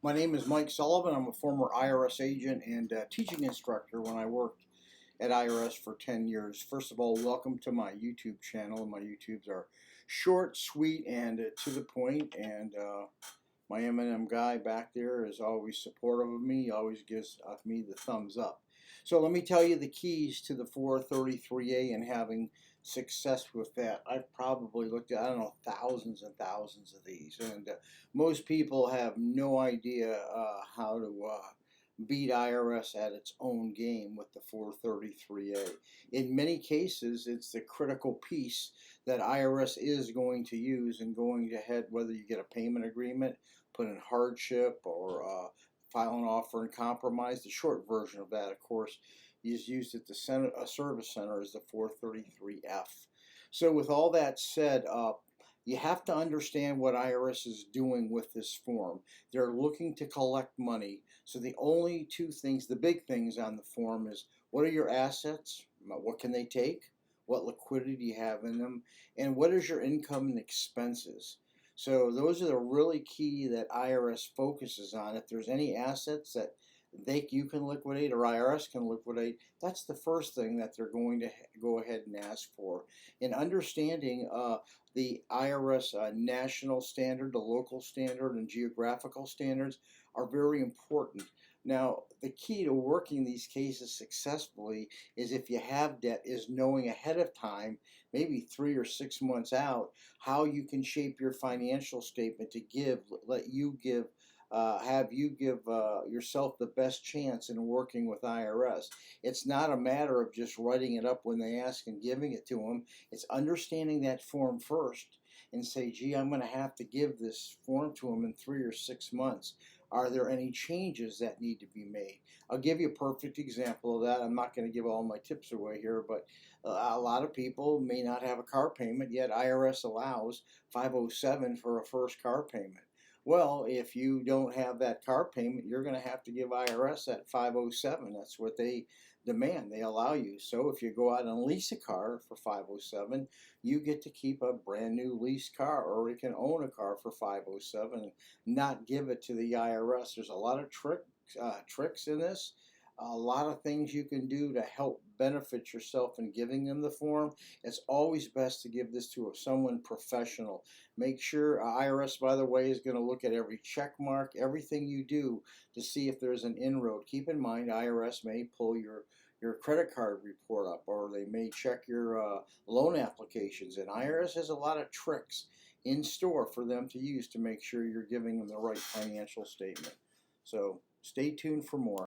My name is Mike Sullivan. I'm a former IRS agent and teaching instructor when I worked at IRS for 10 years. First of all, welcome to my YouTube channel. My YouTubes are short, sweet, and to the point. And my M&M guy back there is always supportive of me. He always gives me the thumbs up. So let me tell you the keys to the 433A and having success with that. I've probably looked at, I don't know, thousands and thousands of these, and most people have no idea how to beat IRS at its own game with the 433A. In many cases, it's the critical piece that IRS is going to use and going ahead, whether you get a payment agreement, put in hardship, or file an offer and compromise. The short version of that, of course, is used at the service center as the 433F. So with all that said, you have to understand what IRS is doing with this form. They're looking to collect money. So the only two things, the big things on the form is, what are your assets? What can they take? What liquidity do you have in them? And what is your income and expenses? So those are the really key that IRS focuses on. If there's any assets that you can liquidate or IRS can liquidate, that's the first thing that they're going to go ahead and ask for. And understanding the IRS national standard, the local standard, and geographical standards are very important. Now, the key to working these cases successfully is, if you have debt, is knowing ahead of time, maybe 3 or 6 months out, how you can shape your financial statement to have you give yourself the best chance in working with IRS. It's not a matter of just writing it up when they ask and giving it to them. It's understanding that form first and say, gee, I'm going to have to give this form to them in 3 or 6 months. Are there any changes that need to be made? I'll give you a perfect example of that. I'm not going to give all my tips away here, but a lot of people may not have a car payment, yet IRS allows 507 for a first car payment. Well, if you don't have that car payment, you're going to have to give IRS that 507. That's what they demand. They allow you. So if you go out and lease a car for 507, you get to keep a brand new leased car, or you can own a car for 507 and not give it to the IRS. There's a lot of tricks in this. A lot of things you can do to help benefit yourself in giving them the form. It's always best to give this to someone professional. Make sure IRS, by the way, is going to look at every check mark, everything you do, to see if there's an inroad. Keep in mind, IRS may pull your credit card report up, or they may check your loan applications. And IRS has a lot of tricks in store for them to use to make sure you're giving them the right financial statement. So stay tuned for more.